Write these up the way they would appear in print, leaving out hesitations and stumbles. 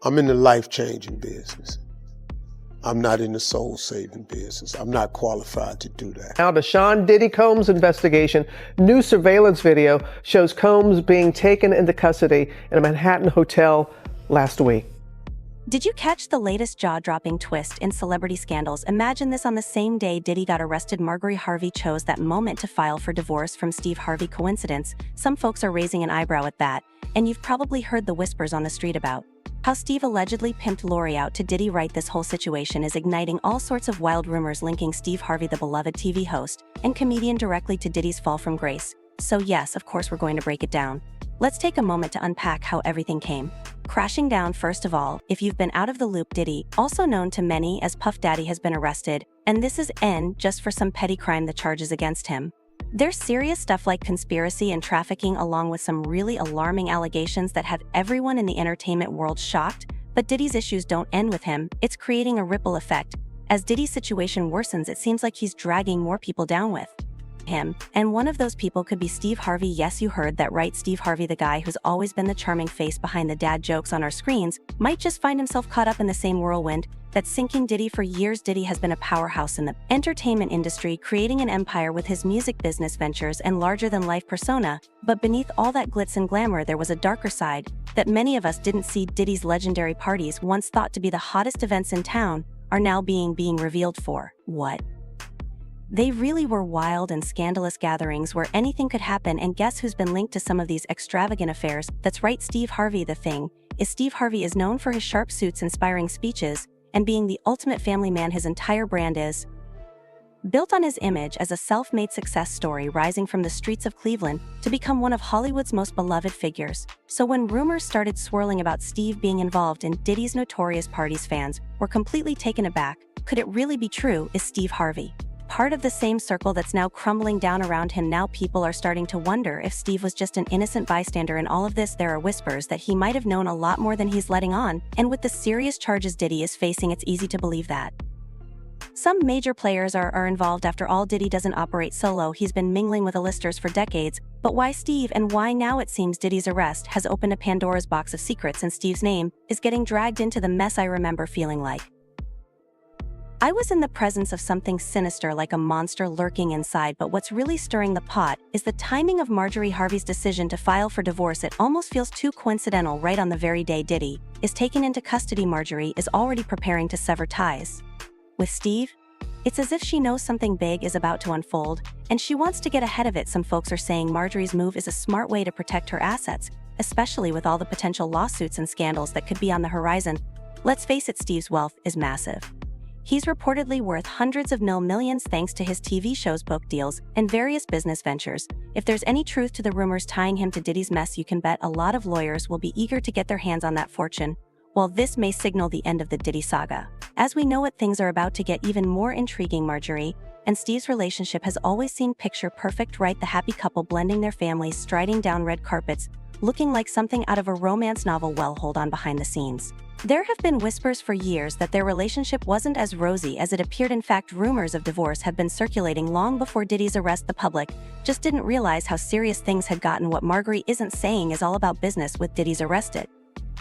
I'm in the life-changing business. I'm not in the soul-saving business. I'm not qualified to do that. Now to Sean Diddy Combs' investigation. New surveillance video shows Combs being taken into custody in a Manhattan hotel last week. Did you catch the latest jaw-dropping twist in celebrity scandals? Imagine this: on the same day Diddy got arrested, Marjorie Harvey chose that moment to file for divorce from Steve Harvey. Coincidence? Some folks are raising an eyebrow at that, and you've probably heard the whispers on the street about how Steve allegedly pimped Lori out to Diddy. Right, this whole situation is igniting all sorts of wild rumors linking Steve Harvey, the beloved TV host and comedian, directly to Diddy's fall from grace. So yes, of course we're going to break it down. Let's take a moment to unpack how everything came crashing down. First of all, if you've been out of the loop, Diddy, also known to many as Puff Daddy, has been arrested, and this is just for some petty crime. The charges against him, there's serious stuff like conspiracy and trafficking, along with some really alarming allegations that have everyone in the entertainment world shocked. But Diddy's issues don't end with him. It's creating a ripple effect. As Diddy's situation worsens, it seems like he's dragging more people down with him, and one of those people could be Steve Harvey. Yes, you heard that right. Steve Harvey, the guy who's always been the charming face behind the dad jokes on our screens, might just find himself caught up in the same whirlwind that's sinking Diddy. For years, Diddy has been a powerhouse in the entertainment industry, creating an empire with his music business ventures and larger-than-life persona. But beneath all that glitz and glamour, there was a darker side that many of us didn't see. Diddy's legendary parties, once thought to be the hottest events in town, are now being revealed for what they really were: wild and scandalous gatherings where anything could happen. And guess who's been linked to some of these extravagant affairs? That's right, Steve Harvey. The thing is, Steve Harvey is known for his sharp suits, inspiring speeches, and being the ultimate family man. His entire brand is built on his image as a self-made success story, rising from the streets of Cleveland to become one of Hollywood's most beloved figures. So when rumors started swirling about Steve being involved in Diddy's notorious parties, fans were completely taken aback. Could it really be true? Is Steve Harvey part of the same circle that's now crumbling down around him? Now people are starting to wonder if Steve was just an innocent bystander in all of this. There are whispers that he might have known a lot more than he's letting on, and with the serious charges Diddy is facing, it's easy to believe that some major players are involved. After all, Diddy doesn't operate solo. He's been mingling with A-listers for decades. But why Steve, and why now? It seems Diddy's arrest has opened a Pandora's box of secrets, and Steve's name is getting dragged into the mess. I remember feeling like I was in the presence of something sinister, like a monster lurking inside. But what's really stirring the pot is the timing of Marjorie Harvey's decision to file for divorce. It almost feels too coincidental. Right on the very day Diddy is taken into custody, Marjorie is already preparing to sever ties with Steve. It's as if she knows something big is about to unfold, and she wants to get ahead of it. Some folks are saying Marjorie's move is a smart way to protect her assets, especially with all the potential lawsuits and scandals that could be on the horizon. Let's face it, Steve's wealth is massive. He's reportedly worth hundreds of millions thanks to his TV shows, book deals, and various business ventures. If there's any truth to the rumors tying him to Diddy's mess, you can bet a lot of lawyers will be eager to get their hands on that fortune. While this may signal the end of the Diddy saga, as we know it, things are about to get even more intriguing. Marjorie and Steve's relationship has always seemed picture perfect, right? The happy couple blending their families, striding down red carpets, looking like something out of a romance novel. Well, hold on. Behind the scenes, there have been whispers for years that their relationship wasn't as rosy as it appeared. In fact, rumors of divorce have been circulating long before Diddy's arrest. The public just didn't realize how serious things had gotten. What Marjorie isn't saying is all about business. With Diddy's arrested,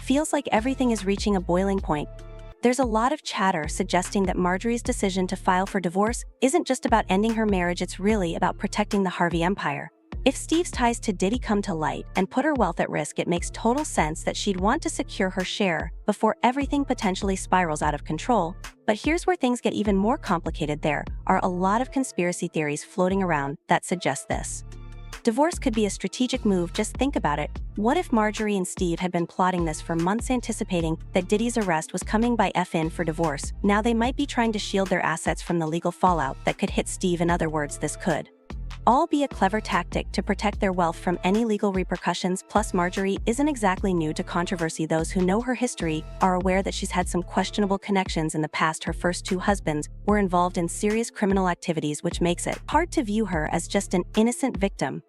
feels like everything is reaching a boiling point. There's a lot of chatter suggesting that Marjorie's decision to file for divorce isn't just about ending her marriage, it's really about protecting the Harvey empire. If Steve's ties to Diddy come to light and put her wealth at risk, it makes total sense that she'd want to secure her share before everything potentially spirals out of control. But here's where things get even more complicated. There are a lot of conspiracy theories floating around that suggest this divorce could be a strategic move. Just think about it. What if Marjorie and Steve had been plotting this for months, anticipating that Diddy's arrest was coming by FN for divorce? Now they might be trying to shield their assets from the legal fallout that could hit Steve. In other words, this could all be a clever tactic to protect their wealth from any legal repercussions. Plus, Marjorie isn't exactly new to controversy. Those who know her history are aware that she's had some questionable connections in the past. Her first two husbands were involved in serious criminal activities, which makes it hard to view her as just an innocent victim.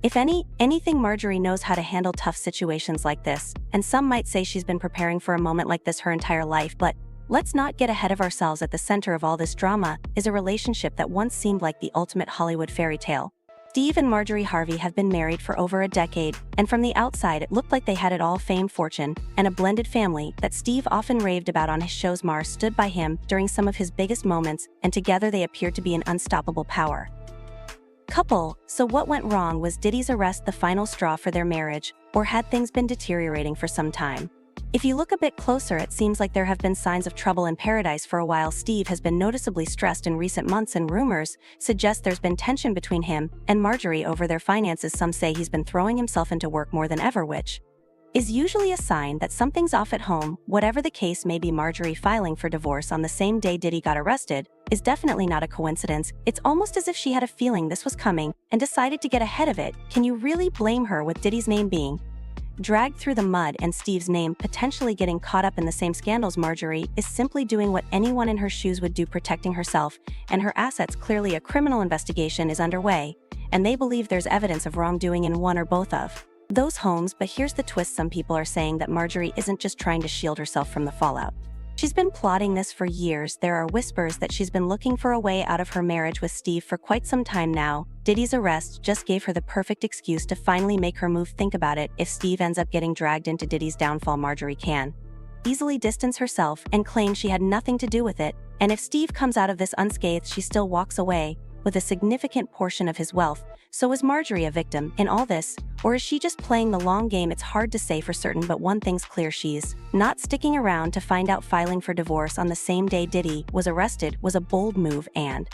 If anything, Marjorie knows how to handle tough situations like this, and some might say she's been preparing for a moment like this her entire life. But let's not get ahead of ourselves. At the center of all this drama is a relationship that once seemed like the ultimate Hollywood fairy tale. Steve and Marjorie Harvey have been married for over a decade, and from the outside it looked like they had it all: fame, fortune, and a blended family that Steve often raved about on his shows. Mar stood by him during some of his biggest moments, and together they appeared to be an unstoppable power couple. So what went wrong? Was Diddy's arrest the final straw for their marriage, or had things been deteriorating for some time? If you look a bit closer, it seems like there have been signs of trouble in paradise for a while. Steve has been noticeably stressed in recent months, and rumors suggest there's been tension between him and Marjorie over their finances. Some say he's been throwing himself into work more than ever, which is usually a sign that something's off at home. Whatever the case may be, Marjorie filing for divorce on the same day Diddy got arrested is definitely not a coincidence. It's almost as if she had a feeling this was coming and decided to get ahead of it. Can you really blame her, with Diddy's name being dragged through the mud and Steve's name potentially getting caught up in the same scandals? Marjorie is simply doing what anyone in her shoes would do, protecting herself and her assets. Clearly a criminal investigation is underway, and they believe there's evidence of wrongdoing in one or both of those homes. But here's the twist: some people are saying that Marjorie isn't just trying to shield herself from the fallout. She's been plotting this for years. There are whispers that she's been looking for a way out of her marriage with Steve for quite some time now. Diddy's arrest just gave her the perfect excuse to finally make her move. Think about it: if Steve ends up getting dragged into Diddy's downfall, Marjorie can easily distance herself and claim she had nothing to do with it. And if Steve comes out of this unscathed, she still walks away with a significant portion of his wealth. So is Marjorie a victim in all this, or is she just playing the long game? It's hard to say for certain, but one thing's clear: she's not sticking around to find out. Filing for divorce on the same day Diddy was arrested was a bold move, and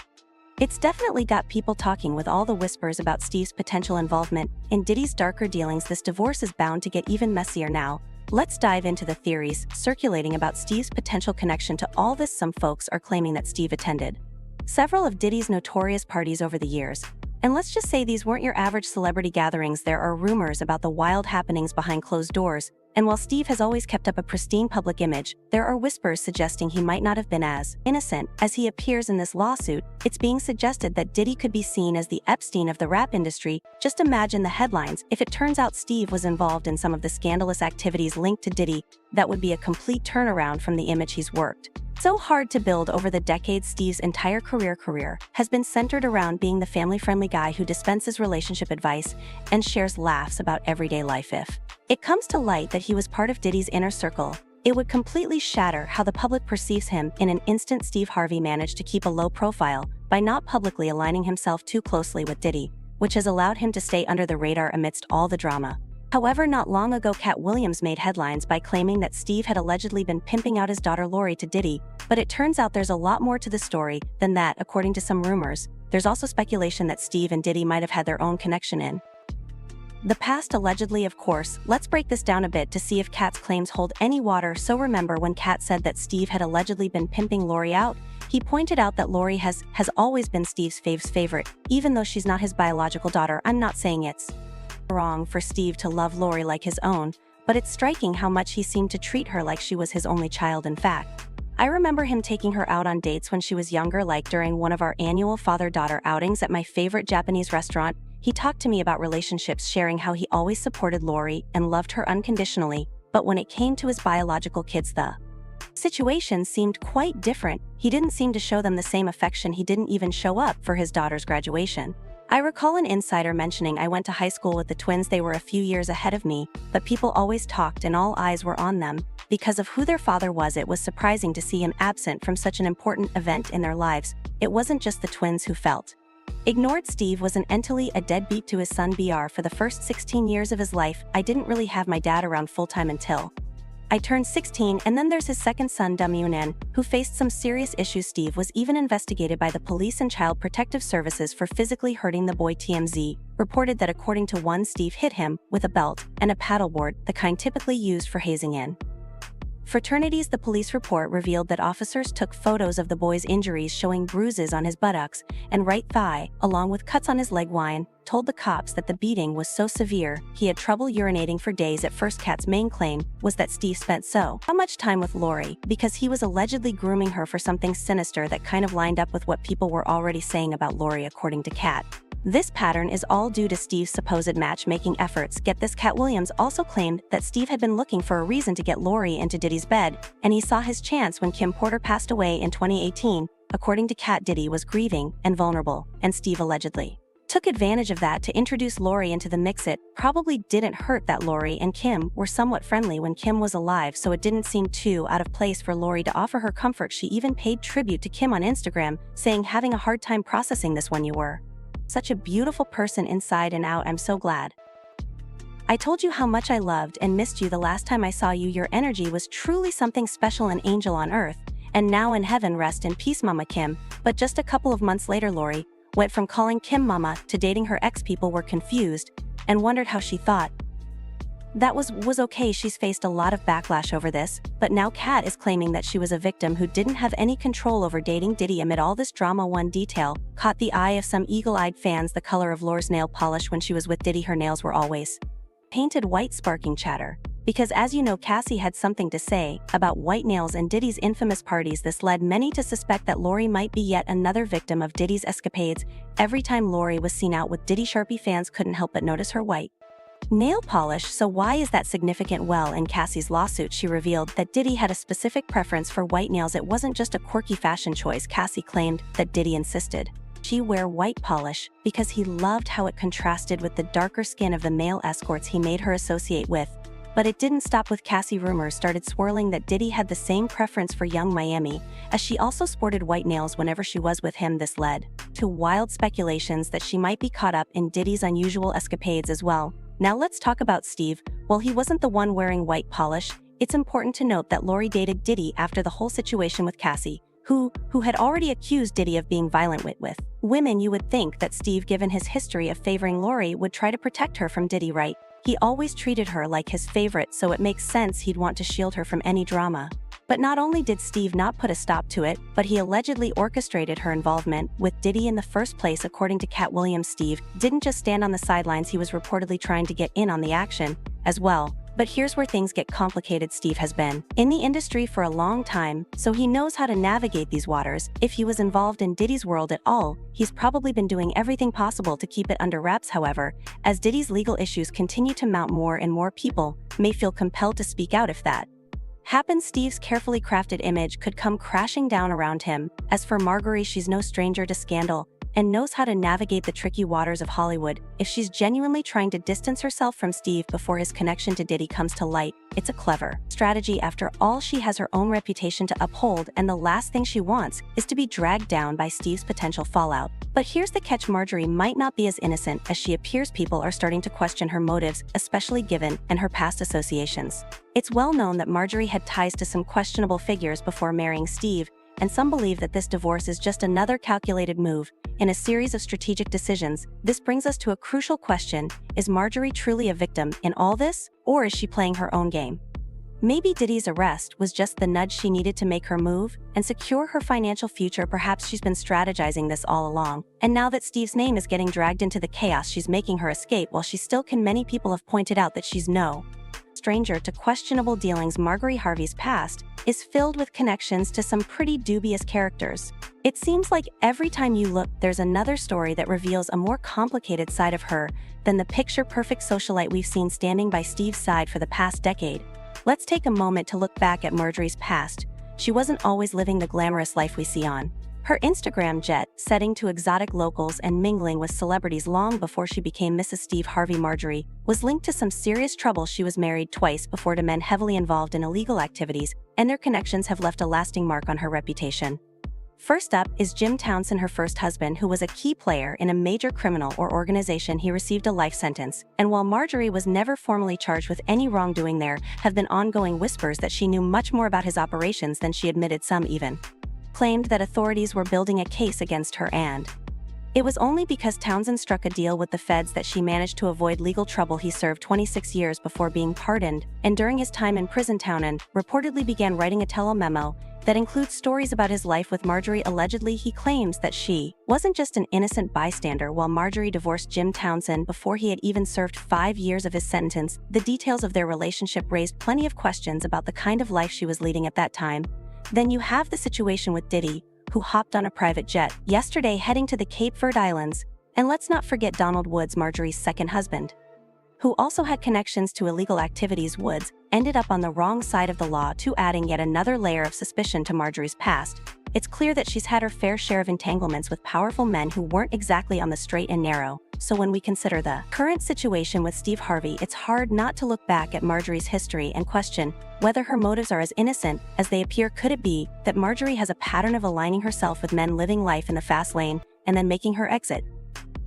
it's definitely got people talking. With all the whispers about Steve's potential involvement in Diddy's darker dealings, this divorce is bound to get even messier. Now, let's dive into the theories circulating about Steve's potential connection to all this. Some folks are claiming that Steve attended several of Diddy's notorious parties over the years. And let's just say these weren't your average celebrity gatherings. There are rumors about the wild happenings behind closed doors, and while Steve has always kept up a pristine public image, there are whispers suggesting he might not have been as innocent as he appears in this lawsuit. It's being suggested that Diddy could be seen as the Epstein of the rap industry. Just imagine the headlines if it turns out Steve was involved in some of the scandalous activities linked to Diddy. That would be a complete turnaround from the image he's worked so hard to build over the decades. Steve's entire career has been centered around being the family-friendly guy who dispenses relationship advice and shares laughs about everyday life. If it comes to light that he was part of Diddy's inner circle, it would completely shatter how the public perceives him. In an instant, Steve Harvey managed to keep a low profile by not publicly aligning himself too closely with Diddy, which has allowed him to stay under the radar amidst all the drama. However, not long ago, Cat Williams made headlines by claiming that Steve had allegedly been pimping out his daughter Lori to Diddy, but it turns out there's a lot more to the story than that. According to some rumors, there's also speculation that Steve and Diddy might have had their own connection in the past. Allegedly, of course. Let's break this down a bit to see if Cat's claims hold any water. So remember when Cat said that Steve had allegedly been pimping Lori out? He pointed out that Lori has always been Steve's favorite, even though she's not his biological daughter. I'm not saying it's wrong for Steve to love Lori like his own, but it's striking how much he seemed to treat her like she was his only child. In fact, I remember him taking her out on dates when she was younger, like during one of our annual father-daughter outings at my favorite Japanese restaurant. He talked to me about relationships, sharing how he always supported Lori and loved her unconditionally, but when it came to his biological kids, the situation seemed quite different. He didn't seem to show them the same affection. He didn't even show up for his daughter's graduation. I recall an insider mentioning, "I went to high school with the twins. They were a few years ahead of me, but people always talked and all eyes were on them because of who their father was. It was surprising to see him absent from such an important event in their lives." It wasn't just the twins who felt ignored. Steve was entally a deadbeat to his son BR for the first 16 years of his life. "I didn't really have my dad around full-time until I turned 16, and then there's his second son, Damyunan, who faced some serious issues. Steve was even investigated by the police and Child Protective Services for physically hurting the boy." TMZ reported that according to one, Steve hit him with a belt and a paddleboard, the kind typically used for hazing in fraternities. The police report revealed that officers took photos of the boy's injuries, showing bruises on his buttocks and right thigh, along with cuts on his leg. Wine told the cops that the beating was so severe he had trouble urinating for days. At first, Cat's main claim was that Steve spent so much time with Lori because he was allegedly grooming her for something sinister that kind of lined up with what people were already saying about Lori. According to Cat, this pattern is all due to Steve's supposed matchmaking efforts. Get this: Cat Williams also claimed that Steve had been looking for a reason to get Lori into Diddy's bed, and he saw his chance when Kim Porter passed away in 2018. According to Cat, Diddy was grieving and vulnerable, and Steve allegedly took advantage of that to introduce Lori into the mix. It probably didn't hurt that Lori and Kim were somewhat friendly when Kim was alive, so it didn't seem too out of place for Lori to offer her comfort. She even paid tribute to Kim on Instagram, saying, "Having a hard time processing this one. You were such a beautiful person inside and out. I'm so glad. I told you how much I loved and missed you the last time I saw you. Your energy was truly something special, an angel on earth, and now in heaven. Rest in peace, Mama Kim." But just a couple of months later, Lori went from calling Kim Mama to dating her ex. People were confused and wondered how she thought that was okay. She's faced a lot of backlash over this, but now Kat is claiming that she was a victim who didn't have any control over dating Diddy. Amid all this drama, one detail caught the eye of some eagle-eyed fans: the color of Lori's nail polish when she was with Diddy. Her nails were always painted white, sparking chatter. Because as you know, Cassie had something to say about white nails and Diddy's infamous parties. This led many to suspect that Lori might be yet another victim of Diddy's escapades. Every time Lori was seen out with Diddy, Sharpie fans couldn't help but notice her white nail polish. So why is that significant? Well, in Cassie's lawsuit, she revealed that Diddy had a specific preference for white nails. It wasn't just a quirky fashion choice. Cassie claimed that Diddy insisted she wear white polish because he loved how it contrasted with the darker skin of the male escorts he made her associate with. But it didn't stop with Cassie. Rumors started swirling that Diddy had the same preference for Young Miami, as she also sported white nails whenever she was with him. This led to wild speculations that she might be caught up in Diddy's unusual escapades as well. Now let's talk about Steve. While he wasn't the one wearing white polish, it's important to note that Lori dated Diddy after the whole situation with Cassie, who had already accused Diddy of being violent with women. You would think that Steve, given his history of favoring Lori, would try to protect her from Diddy, right? He always treated her like his favorite, so it makes sense he'd want to shield her from any drama. But not only did Steve not put a stop to it, but he allegedly orchestrated her involvement with Diddy in the first place. According to Cat Williams, Steve didn't just stand on the sidelines, he was reportedly trying to get in on the action as well. But here's where things get complicated. Steve has been in the industry for a long time, so he knows how to navigate these waters. If he was involved in Diddy's world at all, he's probably been doing everything possible to keep it under wraps. However, as Diddy's legal issues continue to mount, more and more people may feel compelled to speak out. If that happens, Steve's carefully crafted image could come crashing down around him. As for Marjorie, she's no stranger to scandal and knows how to navigate the tricky waters of Hollywood. If she's genuinely trying to distance herself from Steve before his connection to Diddy comes to light, it's a clever strategy. After all, she has her own reputation to uphold, and the last thing she wants is to be dragged down by Steve's potential fallout. But here's the catch: Marjorie might not be as innocent as she appears. People are starting to question her motives, especially given and her past associations. It's well known that Marjorie had ties to some questionable figures before marrying Steve, and some believe that this divorce is just another calculated move in a series of strategic decisions. This brings us to a crucial question: is Marjorie truly a victim in all this, or is she playing her own game? Maybe Diddy's arrest was just the nudge she needed to make her move and secure her financial future. Perhaps she's been strategizing this all along, and now that Steve's name is getting dragged into the chaos, she's making her escape while she still can. Many people have pointed out that she's no stranger to questionable dealings. Marjorie Harvey's past is filled with connections to some pretty dubious characters. It seems like every time you look, there's another story that reveals a more complicated side of her than the picture-perfect socialite we've seen standing by Steve's side for the past decade. Let's take a moment to look back at Marjorie's past. She wasn't always living the glamorous life we see on her Instagram, jet setting to exotic locals and mingling with celebrities. Long before she became Mrs. Steve Harvey, Marjorie was linked to some serious trouble. She was married twice before to men heavily involved in illegal activities, and their connections have left a lasting mark on her reputation. First up is Jim Townsend, her first husband, who was a key player in a major criminal organization. He received a life sentence, and while Marjorie was never formally charged with any wrongdoing, there have been ongoing whispers that she knew much more about his operations than she admitted. Some even claimed that authorities were building a case against her, and it was only because Townsend struck a deal with the feds that she managed to avoid legal trouble. He served 26 years before being pardoned, and during his time in prison, Townsend reportedly began writing a tele-memo that includes stories about his life with Marjorie. Allegedly, he claims that she wasn't just an innocent bystander. While Marjorie divorced Jim Townsend before he had even served 5 years of his sentence, the details of their relationship raised plenty of questions about the kind of life she was leading at that time. Then you have the situation with Diddy, who hopped on a private jet yesterday heading to the Cape Verde Islands. And let's not forget Donald Woods, Marjorie's second husband, who also had connections to illegal activities. Woods ended up on the wrong side of the law, too, adding yet another layer of suspicion to Marjorie's past. It's clear that she's had her fair share of entanglements with powerful men who weren't exactly on the straight and narrow. So when we consider the current situation with Steve Harvey, it's hard not to look back at Marjorie's history and question whether her motives are as innocent as they appear. Could it be that Marjorie has a pattern of aligning herself with men living life in the fast lane and then making her exit?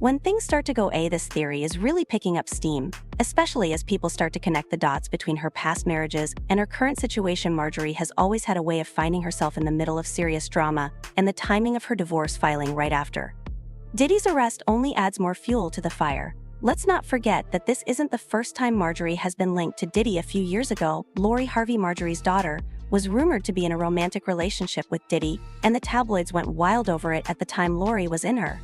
When things start to go this theory is really picking up steam, especially as people start to connect the dots between her past marriages and her current situation. Marjorie has always had a way of finding herself in the middle of serious drama, and the timing of her divorce filing right after Diddy's arrest only adds more fuel to the fire. Let's not forget that this isn't the first time Marjorie has been linked to Diddy. A few years ago, Lori Harvey, Marjorie's daughter, was rumored to be in a romantic relationship with Diddy, and the tabloids went wild over it. At the time, Lori was in her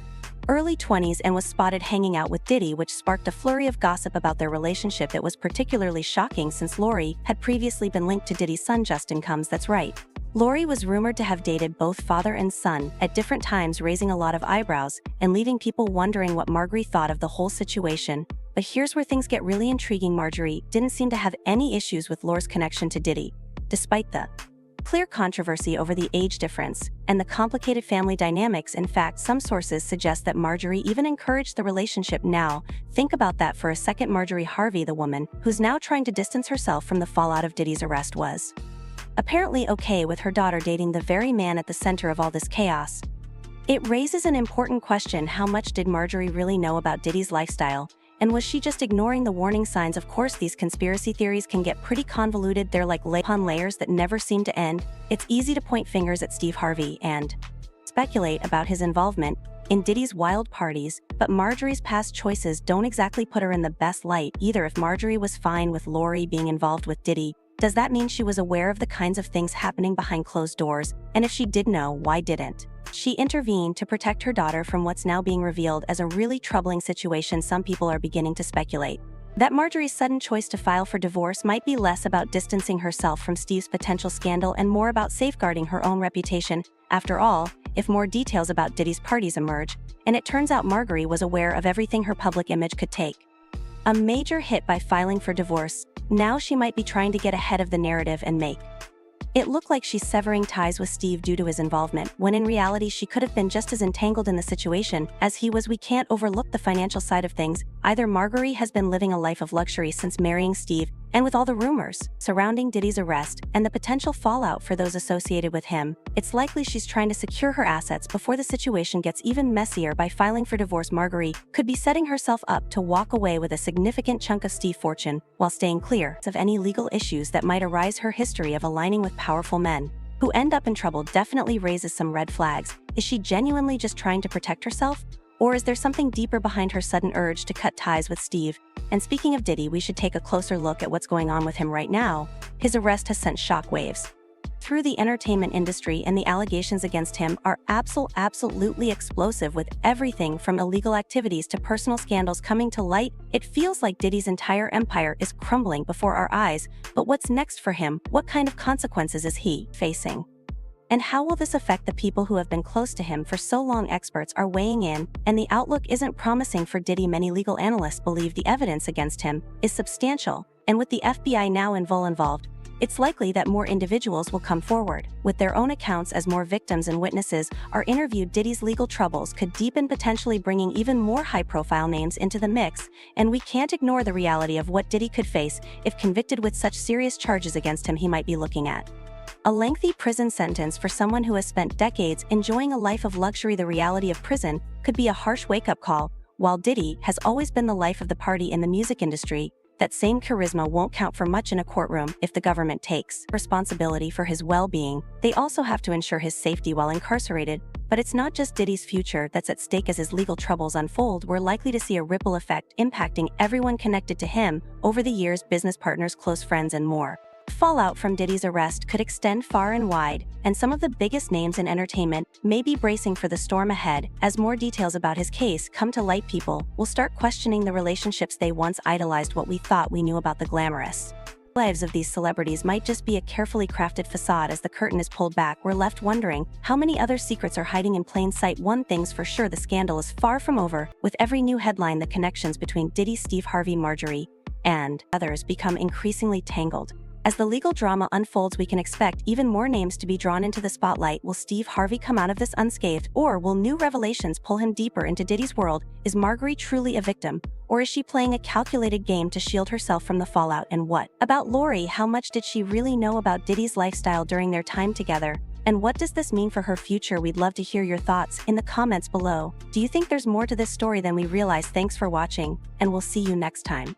early 20s and was spotted hanging out with Diddy, which sparked a flurry of gossip about their relationship. It was particularly shocking since Lori had previously been linked to Diddy's son Justin Combs. That's right. Lori was rumored to have dated both father and son at different times, raising a lot of eyebrows and leaving people wondering what Marjorie thought of the whole situation. But here's where things get really intriguing. Marjorie didn't seem to have any issues with Lori's connection to Diddy, despite the clear controversy over the age difference and the complicated family dynamics. In fact, some sources suggest that Marjorie even encouraged the relationship. Now, think about that for a second. Marjorie Harvey, the woman who's now trying to distance herself from the fallout of Diddy's arrest, was apparently okay with her daughter dating the very man at the center of all this chaos. It raises an important question: how much did Marjorie really know about Diddy's lifestyle? And was she just ignoring the warning signs? Of course, these conspiracy theories can get pretty convoluted. They're like layer upon layers that never seem to end. It's easy to point fingers at Steve Harvey and speculate about his involvement in Diddy's wild parties, but Marjorie's past choices don't exactly put her in the best light either. If Marjorie was fine with Lori being involved with Diddy, does that mean she was aware of the kinds of things happening behind closed doors? And if she did know, why didn't she intervened to protect her daughter from what's now being revealed as a really troubling situation? Some people are beginning to speculate that Marjorie's sudden choice to file for divorce might be less about distancing herself from Steve's potential scandal and more about safeguarding her own reputation. After all, if more details about Diddy's parties emerge, and it turns out Marjorie was aware of everything, her public image could take a major hit by filing for divorce. Now she might be trying to get ahead of the narrative and make it looked like she's severing ties with Steve due to his involvement, when in reality she could have been just as entangled in the situation as he was. We can't overlook the financial side of things either. Marjorie has been living a life of luxury since marrying Steve, and with all the rumors surrounding Diddy's arrest and the potential fallout for those associated with him, it's likely she's trying to secure her assets before the situation gets even messier. By filing for divorce, Marjorie could be setting herself up to walk away with a significant chunk of Steve's fortune while staying clear of any legal issues that might arise. Her history of aligning with powerful men who end up in trouble definitely raises some red flags. Is she genuinely just trying to protect herself? Or is there something deeper behind her sudden urge to cut ties with Steve? And speaking of Diddy, we should take a closer look at what's going on with him right now. His arrest has sent shockwaves through the entertainment industry, and the allegations against him are absolutely explosive, with everything from illegal activities to personal scandals coming to light. It feels like Diddy's entire empire is crumbling before our eyes. But what's next for him? What kind of consequences is he facing? And how will this affect the people who have been close to him for so long? Experts are weighing in, and the outlook isn't promising for Diddy. Many legal analysts believe the evidence against him is substantial, and with the FBI now involved, it's likely that more individuals will come forward with their own accounts as more victims and witnesses are interviewed. Diddy's legal troubles could deepen, potentially bringing even more high-profile names into the mix, and we can't ignore the reality of what Diddy could face if convicted with such serious charges against him. He might be looking at a lengthy prison sentence. For someone who has spent decades enjoying a life of luxury, the reality of prison could be a harsh wake-up call. While Diddy has always been the life of the party in the music industry, that same charisma won't count for much in a courtroom if the government takes responsibility for his well-being. They also have to ensure his safety while incarcerated. But it's not just Diddy's future that's at stake. As his legal troubles unfold, we're likely to see a ripple effect impacting everyone connected to him over the years: business partners, close friends, and more. Fallout from Diddy's arrest could extend far and wide, and some of the biggest names in entertainment may be bracing for the storm ahead. As more details about his case come to light, people will start questioning the relationships they once idolized. What we thought we knew about the glamorous lives of these celebrities might just be a carefully crafted facade. As the curtain is pulled back, we're left wondering how many other secrets are hiding in plain sight. One thing's for sure, the scandal is far from over. With every new headline, the connections between Diddy, Steve Harvey, Marjorie, and others become increasingly tangled. As the legal drama unfolds, we can expect even more names to be drawn into the spotlight. Will Steve Harvey come out of this unscathed, or will new revelations pull him deeper into Diddy's world? Is Marjorie truly a victim, or is she playing a calculated game to shield herself from the fallout? And what about Lori? How much did she really know about Diddy's lifestyle during their time together? And what does this mean for her future? We'd love to hear your thoughts in the comments below. Do you think there's more to this story than we realize? Thanks for watching, and we'll see you next time.